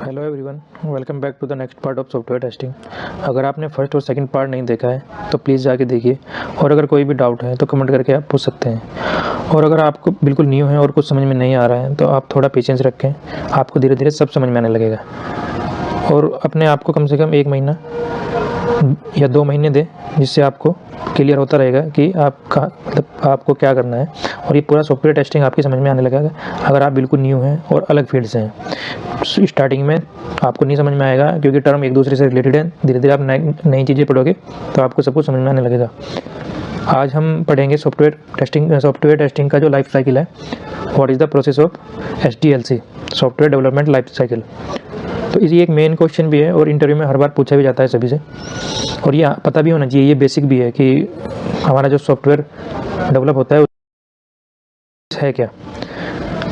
Hello everyone, welcome back to the next part of software testing. अगर आपने first और second part नहीं देखा है तो प्लीज़ जाके देखिए, और अगर कोई भी डाउट है तो कमेंट करके आप पूछ सकते हैं। और अगर आपको बिल्कुल न्यू है और कुछ समझ में नहीं आ रहा है तो आप थोड़ा पेशेंस रखें, आपको धीरे धीरे सब समझ में आने लगेगा। और अपने आप को कम से कम 1 महीना या 2 महीने दें, जिससे आपको क्लियर होता रहेगा कि आपको क्या करना है, और ये पूरा सॉफ्टवेयर टेस्टिंग आपकी समझ में आने लगेगा। अगर आप बिल्कुल न्यू हैं और अलग फील्ड से हैं, स्टार्टिंग में आपको नहीं समझ में आएगा क्योंकि टर्म एक दूसरे से रिलेटेड है। धीरे धीरे आप नई चीज़ें पढ़ोगे तो आपको सब कुछ समझ में आने लगेगा। आज हम पढ़ेंगे सॉफ्टवेयर टेस्टिंग का जो लाइफ साइकिल है। What is the process of SDLC, software development life cycle. तो ये एक मेन क्वेश्चन भी है और इंटरव्यू में हर बार पूछा भी जाता है सभी से, और ये पता भी होना चाहिए, ये बेसिक भी है कि हमारा जो सॉफ्टवेयर डेवलप होता है क्या।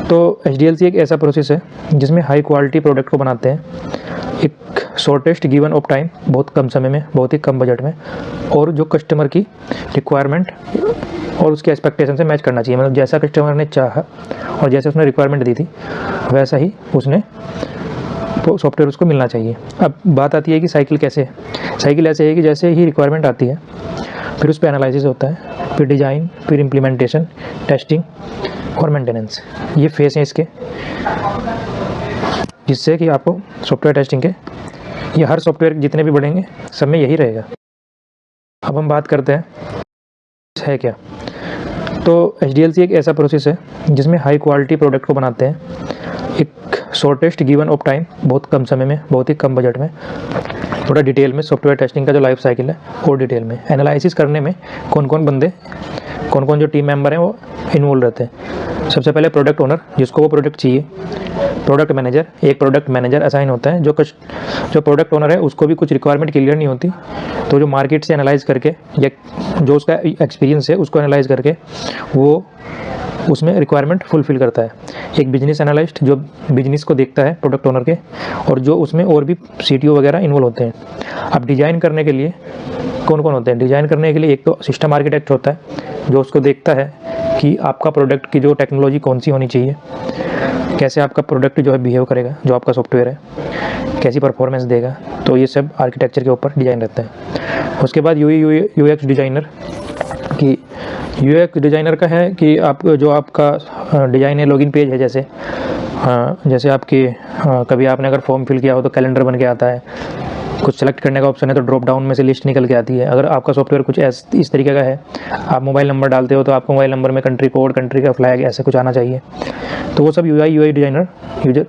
तो SDLC एक ऐसा प्रोसेस है जिसमें हाई क्वालिटी प्रोडक्ट को बनाते हैं एक शॉर्टेस्ट गिवन ऑफ टाइम, बहुत कम समय में, बहुत ही कम बजट में, और जो कस्टमर की रिक्वायरमेंट और उसके एक्सपेक्टेशन से मैच करना चाहिए। मतलब जैसा कस्टमर ने चाहा और जैसे उसने रिक्वायरमेंट दी थी वैसा ही उसने सॉफ्टवेयर उसको मिलना चाहिए। अब बात आती है कि साइकिल कैसे है। साइकिल ऐसे है कि जैसे ही रिक्वायरमेंट आती है फिर उस पर एनालिसिस होता है, फिर डिज़ाइन, फिर इम्प्लीमेंटेशन, टेस्टिंग और मेंटेनेंस। ये फेस हैं इसके, जिससे कि आपको सॉफ्टवेयर टेस्टिंग के ये हर सॉफ्टवेयर जितने भी बढ़ेंगे सब में यही रहेगा। अब हम बात करते हैं क्या। तो SDLC एक ऐसा प्रोसेस है जिसमें हाई क्वालिटी प्रोडक्ट को बनाते हैं एक शॉर्टेस्ट गिवन ऑफ टाइम, बहुत कम समय में, बहुत ही कम बजट में। थोड़ा डिटेल में सॉफ्टवेयर टेस्टिंग का जो लाइफ साइकिल है और डिटेल में एनालिसिस करने में कौन कौन जो टीम मेंबर हैं वो इन्वॉल्व रहते हैं। सबसे पहले प्रोडक्ट ओनर, जिसको वो प्रोडक्ट चाहिए। प्रोडक्ट मैनेजर, एक प्रोडक्ट मैनेजर असाइन होता है। जो प्रोडक्ट ओनर है उसको भी कुछ रिक्वायरमेंट क्लियर नहीं होती, तो जो मार्केट से एनालाइज करके या जो उसका एक्सपीरियंस है उसको एनालाइज करके वो उसमें रिक्वायरमेंट फुलफिल करता है। एक बिजनेस एनालिस्ट जो बिजनेस को देखता है प्रोडक्ट ओनर के, और जो उसमें और भी CTO वगैरह इन्वॉल्व होते हैं। अब डिज़ाइन करने के लिए कौन होते हैं? डिज़ाइन करने के लिए एक तो सिस्टम आर्किटेक्ट होता है जो उसको देखता है कि आपका प्रोडक्ट की जो टेक्नोलॉजी कौन सी होनी चाहिए, कैसे आपका प्रोडक्ट जो है बिहेव करेगा, जो आपका सॉफ्टवेयर है कैसी परफॉर्मेंस देगा। तो ये सब आर्किटेक्चर के ऊपर डिज़ाइन रहता है। उसके बाद UX डिज़ाइनर की UX डिज़ाइनर का है कि आप जो आपका डिज़ाइन है, लॉगिन पेज है, जैसे आपके कभी आपने अगर फॉर्म फिल किया हो तो कैलेंडर बन के आता है, कुछ सेलेक्ट करने का ऑप्शन है तो ड्रॉप डाउन में से लिस्ट निकल के आती है। अगर आपका सॉफ्टवेयर कुछ इस तरीके का है, आप मोबाइल नंबर डालते हो तो आपको मोबाइल नंबर में कंट्री कोड, कंट्री का फ्लैग, ऐसा कुछ आना चाहिए। तो वो सब UI डिज़ाइनर यूजर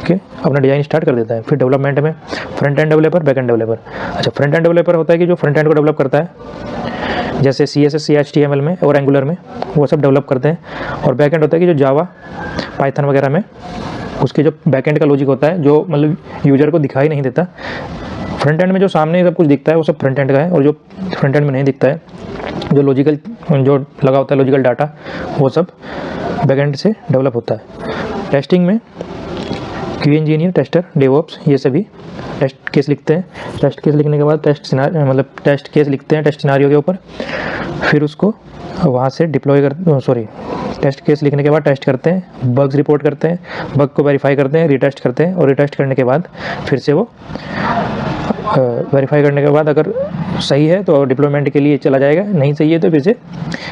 के अपना डिज़ाइन स्टार्ट कर देता है। फिर डेवलपमेंट में front end developer, back end developer. अच्छा, फ्रंट एंड डेवलपर होता है कि जो फ्रंट एंड को डेवलप करता है, जैसे CSS या HTML में और एंगुलर में, वो सब डेवलप करते हैं। और बैक एंड होता है कि जो जावा, पाइथन वगैरह में उसके जो बैक एंड का लॉजिक होता है, जो मतलब यूजर को दिखाई नहीं देता। फ्रंट एंड में जो सामने सब कुछ दिखता है वो सब फ्रंट एंड का है, और जो फ्रंट एंड में नहीं दिखता है, जो लॉजिकल जो लगा होता है, लॉजिकल डाटा, वो सब बैक एंड से डेवलप होता है। टेस्टिंग में QA इंजीनियर, टेस्टर, डेवऑप्स, ये सभी टेस्ट केस लिखते हैं। टेस्ट केस लिखने के बाद टेस्ट केस लिखते हैं टेस्ट सिनारियो के ऊपर, फिर उसको वहाँ से टेस्ट केस लिखने के बाद टेस्ट करते हैं, बग्स रिपोर्ट करते हैं, बग को वेरीफाई करते हैं, रीटेस्ट करते हैं, और रीटेस्ट करने के बाद फिर से वो वेरीफाई करने के बाद अगर सही है तो डिप्लॉयमेंट के लिए चला जाएगा, नहीं सही है तो फिर से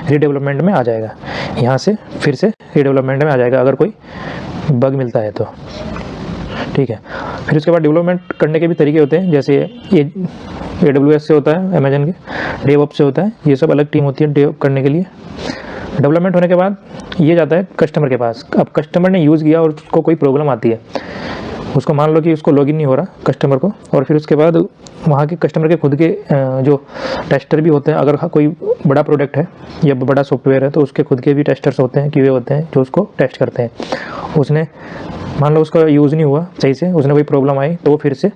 रीडेवलपमेंट में आ जाएगा। यहाँ से फिर से रीडेवलपमेंट में आ जाएगा अगर कोई बग मिलता है तो, ठीक है। फिर उसके बाद डेवलपमेंट करने के भी तरीके होते हैं, जैसे ये AWS से होता है, अमेजन के डेवऑप्स से होता है, ये सब अलग टीम होती है डेवऑप करने के लिए। डेवलपमेंट होने के बाद ये जाता है कस्टमर के पास। अब कस्टमर ने यूज़ किया और उसको कोई प्रॉब्लम आती है, उसको मान लो कि उसको लॉगिन नहीं हो रहा कस्टमर को, और फिर उसके बाद वहाँ के कस्टमर के खुद के जो टेस्टर भी होते हैं। अगर कोई बड़ा प्रोडक्ट है या बड़ा सॉफ्टवेयर है तो उसके खुद के भी टेस्टर्स होते हैं, QA होते हैं, जो उसको टेस्ट करते हैं। उसने मान लो उसका यूज़ नहीं हुआ सही से, उसने कोई प्रॉब्लम आई, तो वो फिर से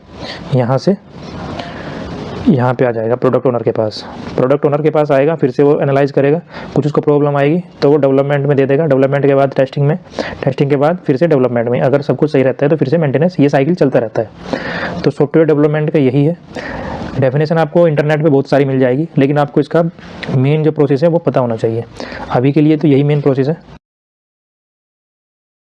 यहाँ पे आ जाएगा प्रोडक्ट ओनर के पास। प्रोडक्ट ओनर के पास आएगा, फिर से वो एनालाइज करेगा, कुछ उसको प्रॉब्लम आएगी तो वो डेवलपमेंट में दे देगा। डेवलपमेंट के बाद टेस्टिंग के बाद फिर से डेवलपमेंट में, अगर सब कुछ सही रहता है तो फिर से मेंटेनेंस। ये साइकिल चलता रहता है। तो सॉफ्टवेयर डेवलपमेंट का यही है। डेफिनेशन आपको इंटरनेट पे बहुत सारी मिल जाएगी, लेकिन आपको इसका मेन जो प्रोसेस है वो पता होना चाहिए। अभी के लिए तो यही मेन प्रोसेस है।